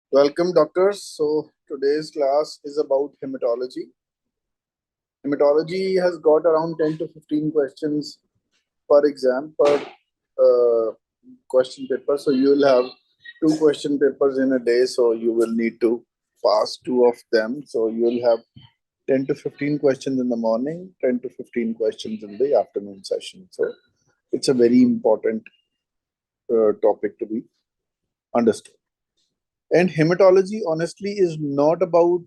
Welcome, doctors. So today's class is about hematology. Hematology has got around 10 to 15 questions per exam, per question paper. So you will have two question papers in a day. So you will need to pass two of them. So you will have 10 to 15 questions in the morning, 10 to 15 questions in the afternoon session. So it's a very important topic to be understood. And hematology, honestly, is not about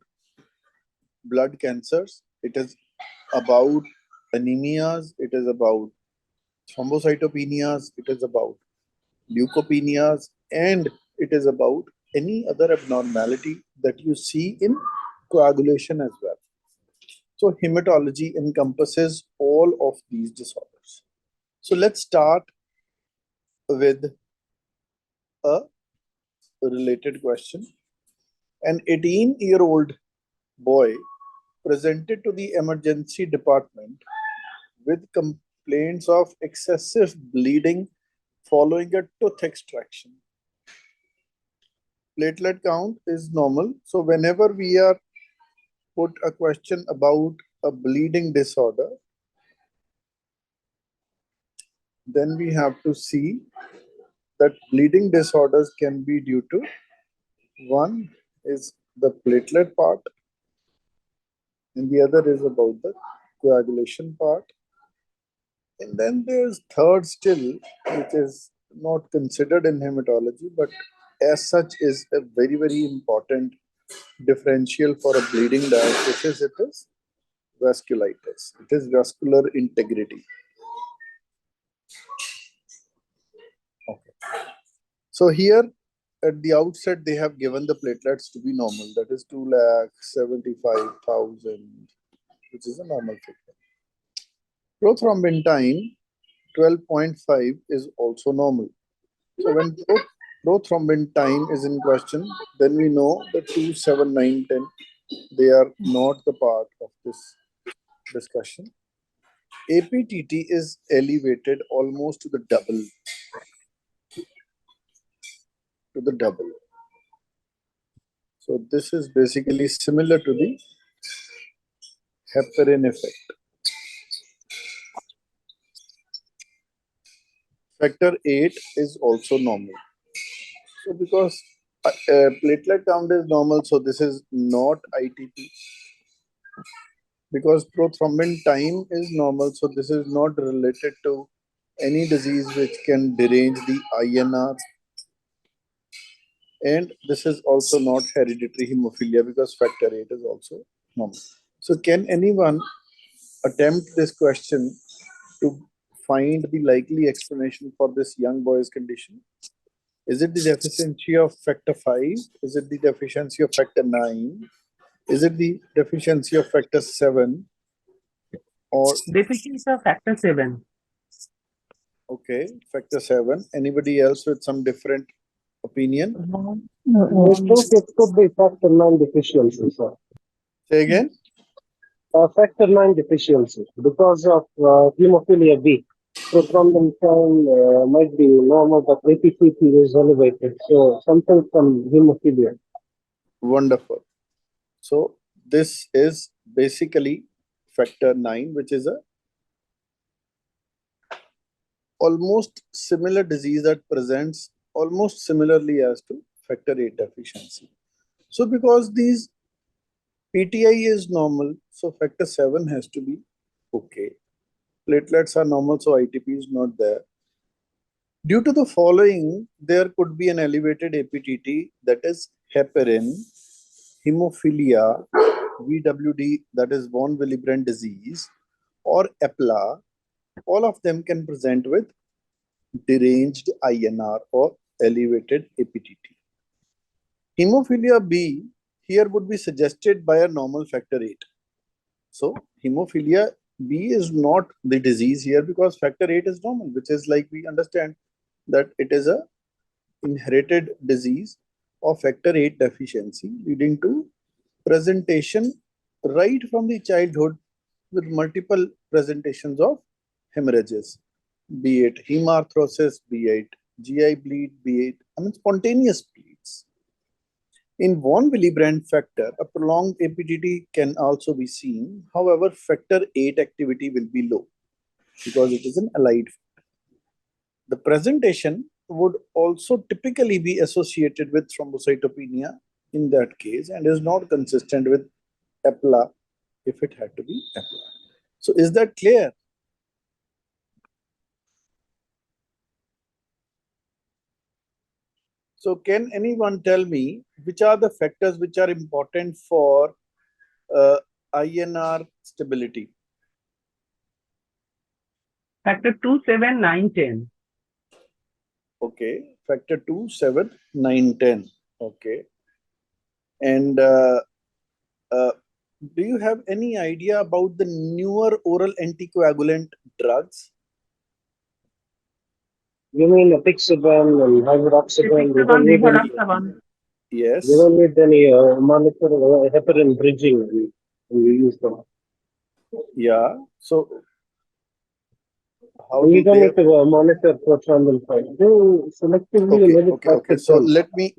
blood cancers. It is about anemias, it is about thrombocytopenias, it is about leukopenias, and it is about any other abnormality that you see in coagulation as well. So, hematology encompasses all of these disorders. So, let's start with a related question. An 18-year-old boy presented to the emergency department with complaints of excessive bleeding following a tooth extraction. Platelet count is normal. So whenever we are put a question about a bleeding disorder, then we have to see that bleeding disorders can be due to one is the platelet part, and the other is about the coagulation part. And then there's third still, which is not considered in hematology, but as such is a very, very important differential for a bleeding diagnosis. It is vasculitis. It is vascular integrity. Okay. So here at the outset, they have given the platelets to be normal. That is 2,75,000, which is a normal figure. Prothrombin time 12.5 is also normal. So when prothrombin time is in question, then we know that 2, 7, 9, 10, they are not the part of this discussion. APTT is elevated almost to the double. So this is basically similar to the heparin effect. Factor 8 is also normal. So because platelet count is normal, so this is not ITP. Because prothrombin time is normal, so this is not related to any disease which can derange the INR. And this is also not hereditary hemophilia because factor 8 is also normal. So can anyone attempt this question to find the likely explanation for this young boy's condition? Is it the deficiency of factor 5? Is it the deficiency of factor 9? Is it the deficiency of factor 7? Or deficiency of factor 7. okay, factor 7. Anybody else with some different opinion? I think it could be factor 9 deficiency, sir. Say again? Factor 9 deficiency because of hemophilia B. Prothrombin count might be normal, but APTP is elevated. So something from hemophilia. Wonderful. So this is basically factor 9, which is a almost similar disease that presents almost similarly as to factor 8 deficiency. So because these PTI is normal, so factor 7 has to be okay. Platelets are normal, so ITP is not there. Due to the following, there could be an elevated APTT, that is heparin, hemophilia, VWD, that is von Willebrand disease, or EPLA. All of them can present with deranged INR or elevated APTT. Hemophilia B here would be suggested by a normal factor 8. So hemophilia B is not the disease here because factor 8 is normal, which is like we understand that it is a inherited disease of factor 8 deficiency leading to presentation right from the childhood with multiple presentations of hemorrhages, be it hemarthrosis, be it GI bleed, be it spontaneous bleeds. In von Willebrand factor, a prolonged APTT can also be seen. However, factor 8 activity will be low because it is an allied factor. The presentation would also typically be associated with thrombocytopenia in that case and is not consistent with EPLA if it had to be EPLA. So is that clear? So can anyone tell me which are the factors which are important for INR stability? Factor 2, 7, 9, 10. Okay, factor 2, 7, 9, 10. Okay. And do you have any idea about the newer oral anticoagulant drugs? You mean apixaban and hydroxaban? You don't Apixaban, need any. rivaroxaban. Yes. You don't need any molecular heparin bridging when you use them. Yeah. So how You do don't they? need to monitor for thrombin fight. They selectively Okay. let it Okay. back Okay. to So 10.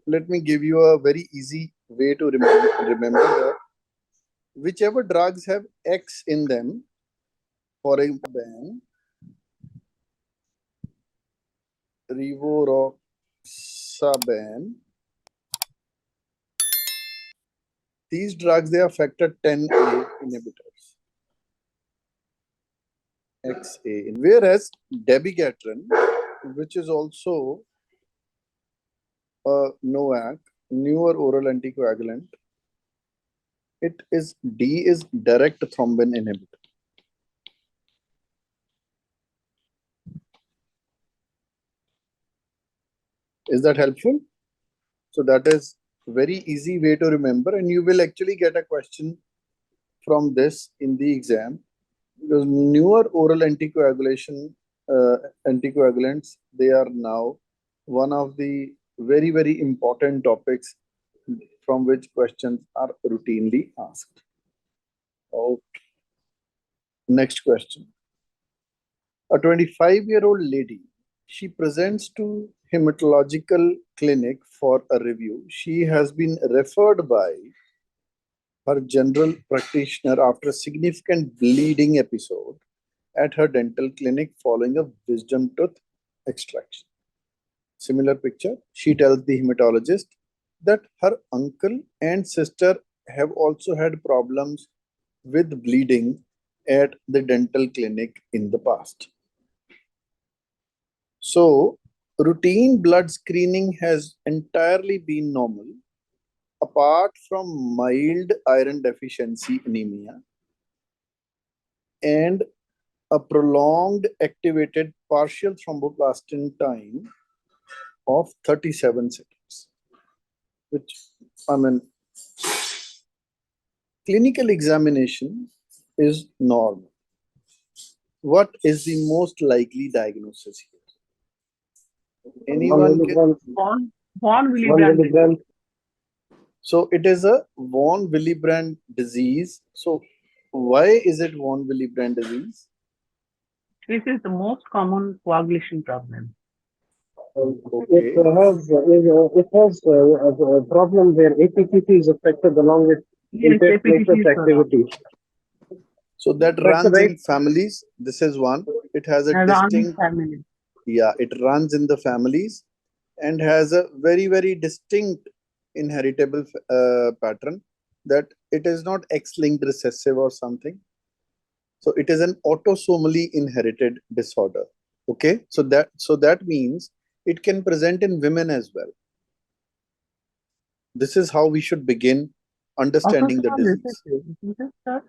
let me give you a very easy way to remember that whichever drugs have X in them, for example, rivaroxaban, these drugs they are factor 10A inhibitors. XA. Whereas dabigatran, which is also a NOAC, newer oral anticoagulant, it is D is direct thrombin inhibitor. Is that helpful? So that is very easy way to remember, and you will actually get a question from this in the exam. Because newer oral anticoagulants, they are now one of the very important topics from which questions are routinely asked. Okay. Next question. A 25-year-old lady, she presents to hematological clinic for a review. She has been referred by her general practitioner after a significant bleeding episode at her dental clinic following a wisdom tooth extraction. Similar picture, she tells the hematologist that her uncle and sister have also had problems with bleeding at the dental clinic in the past. So, routine blood screening has entirely been normal, apart from mild iron deficiency anemia and a prolonged activated partial thromboplastin time of 37 seconds, which I mean, clinical examination is normal. What is the most likely diagnosis here? One Anyone can? milligram, Von one Willebrand milligram. disease. So it is a von Willebrand disease. So why is it von Willebrand disease? This is the most common coagulation problem. It Okay. has a problem where APTT is affected along with Yes, impaired APTT platelet is correct. activity. So that That's the runs right. in families. This is one. It has a As on distinct, family. yeah, it runs in the families and has a very distinct inheritable pattern, that it is not X-linked recessive or something. So it is an autosomally inherited disorder. Okay, so that means it can present in women as well. This is how we should begin understanding the Autosomal disease. recessive, isn't it, sir?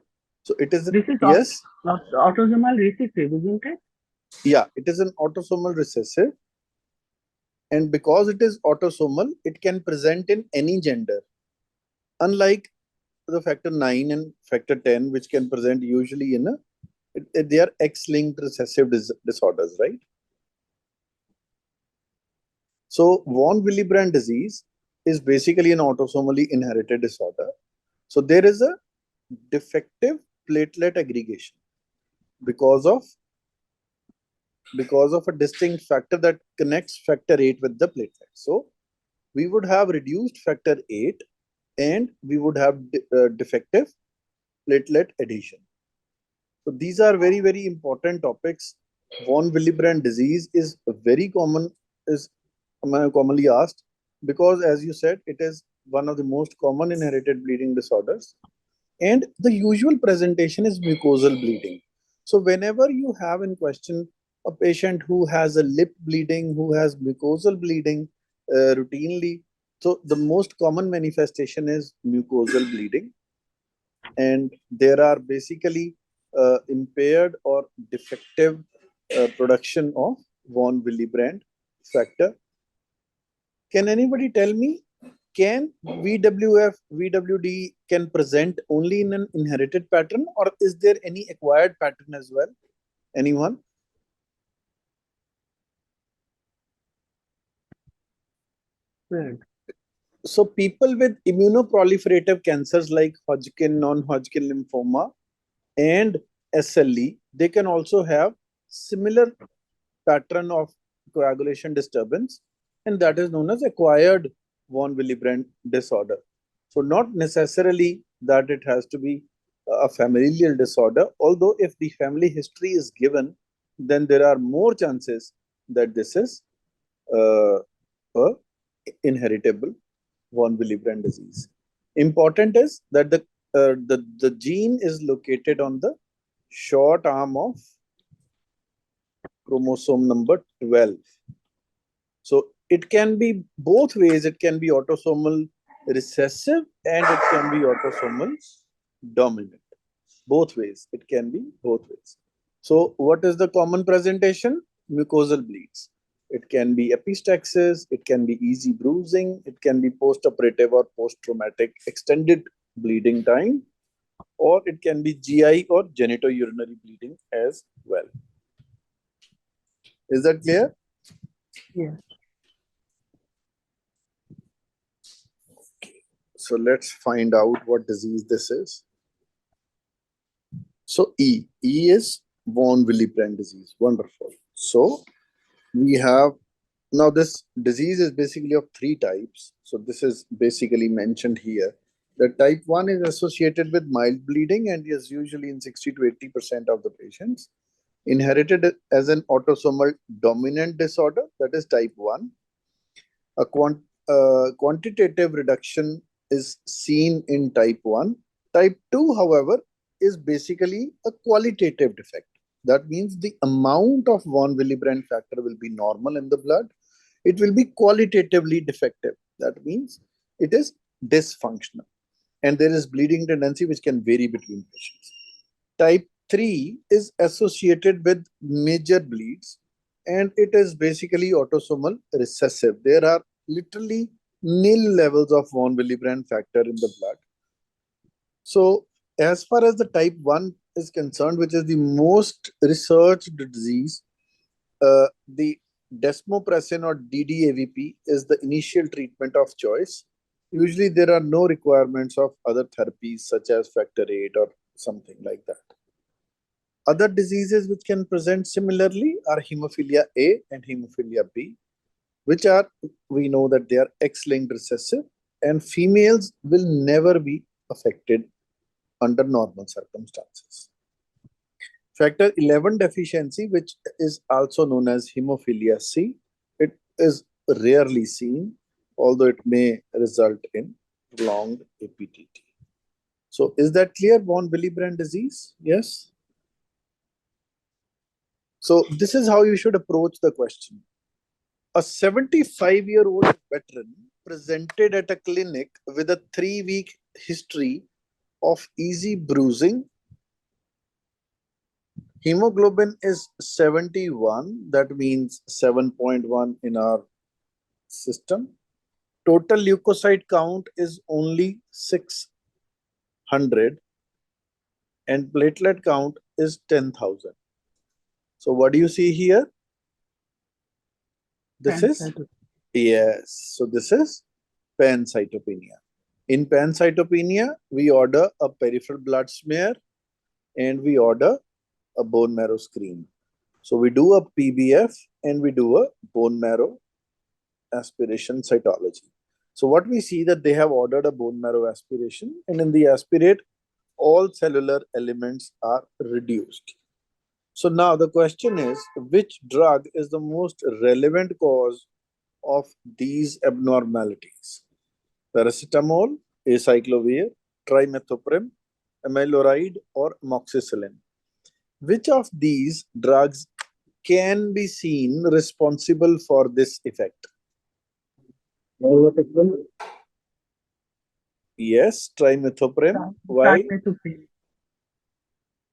So it is, This is yes, autosomal recessive, isn't it? yeah, it is an autosomal recessive, and because it is autosomal, it can present in any gender, unlike the factor 9 and factor 10, which can present usually in they are X-linked recessive disorders, right? So von Willebrand disease is basically an autosomally inherited disorder. So there is a defective platelet aggregation because of a distinct factor that connects factor 8 with the platelet. So we would have reduced factor 8 and we would have defective platelet adhesion. So these are very, very important topics. Von Willebrand disease is very common, is commonly asked, because as you said, it is one of the most common inherited bleeding disorders. And the usual presentation is mucosal bleeding. So whenever you have in question a patient who has a lip bleeding, who has mucosal bleeding routinely, so the most common manifestation is mucosal bleeding. And there are basically impaired or defective production of von Willebrand factor. Can anybody tell me, can VWF, VWD can present only in an inherited pattern, or is there any acquired pattern as well? Anyone? Good. So people with immunoproliferative cancers like Hodgkin, non-Hodgkin lymphoma and SLE, they can also have similar pattern of coagulation disturbance, and that is known as acquired von Willebrand disorder. So not necessarily that it has to be a familial disorder, although if the family history is given, then there are more chances that this is a inheritable von Willebrand disease. Important is that the gene is located on the short arm of chromosome number 12. So it can be both ways. It can be autosomal recessive and it can be autosomal dominant. Both ways. It can be both ways. So what is the common presentation? Mucosal bleeds. It can be epistaxis, it can be easy bruising, it can be post-operative or post-traumatic extended bleeding time, or it can be GI or genitourinary bleeding as well. Is that clear? Yeah. So let's find out what disease this is. So E is von Willebrand disease. Wonderful. So we have, now this disease is basically of 3 types. So this is basically mentioned here. The type 1 is associated with mild bleeding and is usually in 60 to 80% of the patients. Inherited as an autosomal dominant disorder, that is type 1. A quantitative reduction is seen in type 1. Type 2, however, is basically a qualitative defect. That means the amount of von Willebrand factor will be normal in the blood. It will be qualitatively defective. That means it is dysfunctional. And there is bleeding tendency which can vary between patients. Type 3 is associated with major bleeds and it is basically autosomal recessive. There are literally nil levels of von Willebrand factor in the blood. So as far as the type 1 is concerned, which is the most researched disease, the desmopressin or DDAVP is the initial treatment of choice. Usually there are no requirements of other therapies such as factor 8 or something like that. Other diseases which can present similarly are hemophilia A and hemophilia B, which are, we know that they are X-linked recessive, and females will never be affected under normal circumstances. Factor 11 deficiency, which is also known as hemophilia C, it is rarely seen, although it may result in prolonged APTT. So is that clear? Von Willebrand disease? Yes. So this is how you should approach the question. A 75-year-old veteran presented at a clinic with a 3-week history of easy bruising. Hemoglobin is 71, that means 7.1 in our system. Total leukocyte count is only 600 and platelet count is 10,000. So what do you see here? This is, yes, so this is pancytopenia. In pancytopenia, we order a peripheral blood smear and we order a bone marrow screen. So we do a PBF and we do a bone marrow aspiration cytology. So what we see that they have ordered a bone marrow aspiration, and in the aspirate, all cellular elements are reduced. So now the question is, which drug is the most relevant cause of these abnormalities? Paracetamol, acyclovir, trimethoprim, amiloride, or amoxicillin. Which of these drugs can be seen responsible for this effect? Yes, trimethoprim. Why? Trimethoprim.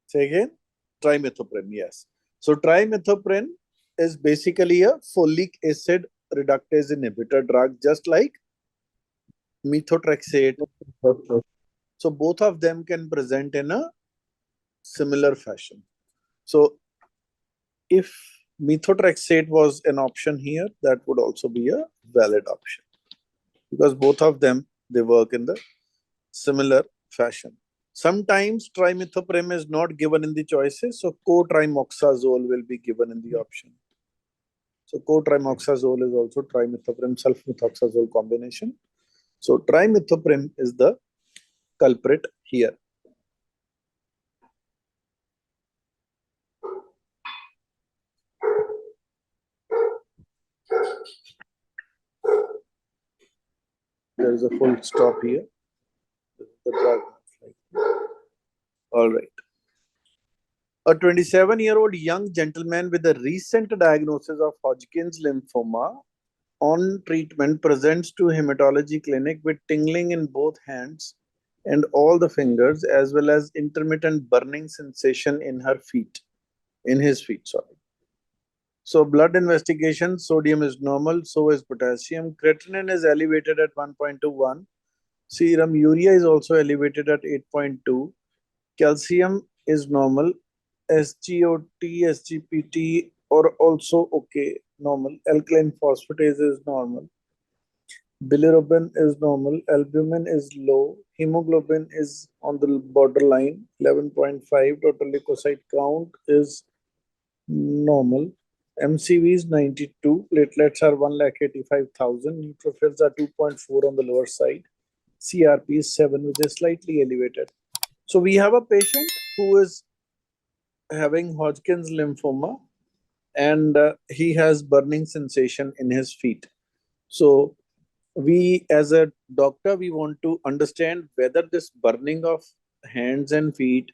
Say again? Trimethoprim, yes. So trimethoprim is basically a folic acid reductase inhibitor drug, just like methotrexate. So both of them can present in a similar fashion. So if methotrexate was an option here, that would also be a valid option, because both of them, they work in the similar fashion. Sometimes trimethoprim is not given in the choices, so co-trimoxazole will be given in the option. So co-trimoxazole is also trimethoprim sulfamethoxazole combination. So trimethoprim is the culprit here. There is a full stop here. The drug. All right. A 27-year-old young gentleman with a recent diagnosis of Hodgkin's lymphoma on treatment presents to hematology clinic with tingling in both hands and all the fingers, as well as intermittent burning sensation in his feet, sorry. So blood investigation, sodium is normal, so is potassium. Creatinine is elevated at 1.21. Serum urea is also elevated at 8.2. Calcium is normal. SGOT, SGPT are also okay, normal. Alkaline phosphatase is normal. Bilirubin is normal. Albumin is low. Hemoglobin is on the borderline, 11.5. Total leukocyte count is normal. MCV is 92. Platelets are 1,85,000. Neutrophils are 2.4 on the lower side. CRP is 7, which is slightly elevated. So we have a patient who is having Hodgkin's lymphoma, and he has burning sensation in his feet. So we, as a doctor, we want to understand whether this burning of hands and feet,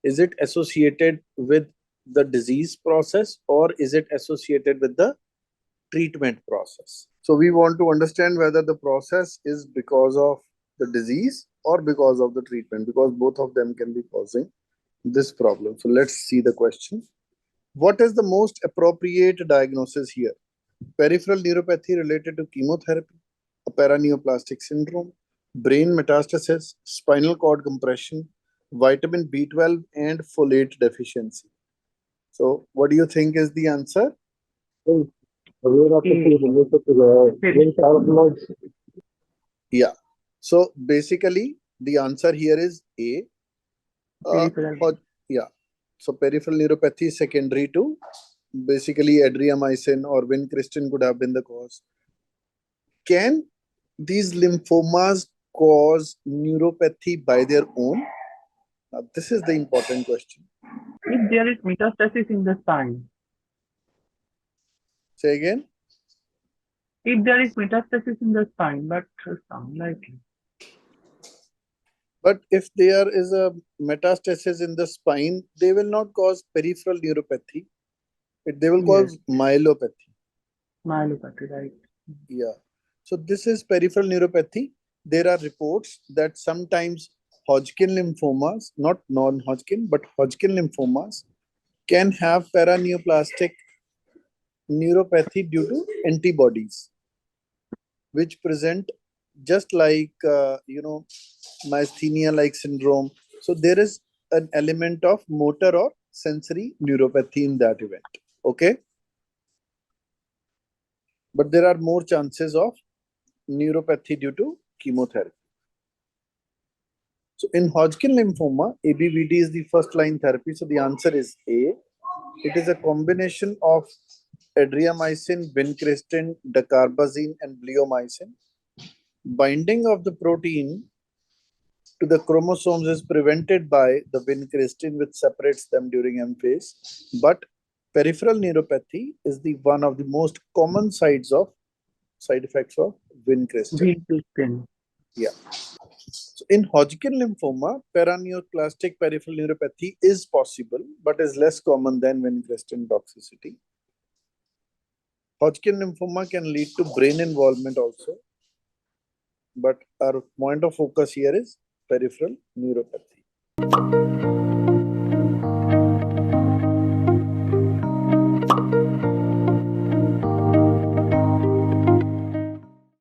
is it associated with the disease process or is it associated with the treatment process? So we want to understand whether the process is because of the disease or because of the treatment, because both of them can be causing this problem. So let's see the question. What is the most appropriate diagnosis here? Peripheral neuropathy related to chemotherapy, a paraneoplastic syndrome, brain metastasis, spinal cord compression, vitamin B12 and folate deficiency. So what do you think is the answer? Yeah. So basically the answer here is A. Yeah. So peripheral neuropathy is secondary to basically adriamycin or vincristine could have been the cause. Can these lymphomas cause neuropathy by their own? Now, this is the important question. If there is metastasis in the spine. Say again? If there is metastasis in the spine, but unlikely. But if there is a metastasis in the spine, they will not cause peripheral neuropathy. They will cause myelopathy. Myelopathy, right. Yeah. So this is peripheral neuropathy. There are reports that sometimes Hodgkin lymphomas, not non-Hodgkin, but Hodgkin lymphomas can have paraneoplastic neuropathy due to antibodies, which present just like, myasthenia-like syndrome. So there is an element of motor or sensory neuropathy in that event. Okay. But there are more chances of neuropathy due to chemotherapy. So in Hodgkin lymphoma, ABVD is the first line therapy. So the answer is A. It is a combination of adriamycin, vincristine, dacarbazine, and bleomycin. binding of the protein to the chromosomes is prevented by the vincristine, which separates them during M phase. But peripheral neuropathy is the one of the most common side effects of vincristine. Yeah. So in Hodgkin lymphoma, paraneoplastic peripheral neuropathy is possible, but is less common than vincristine toxicity. Hodgkin lymphoma can lead to brain involvement also, but our point of focus here is peripheral neuropathy.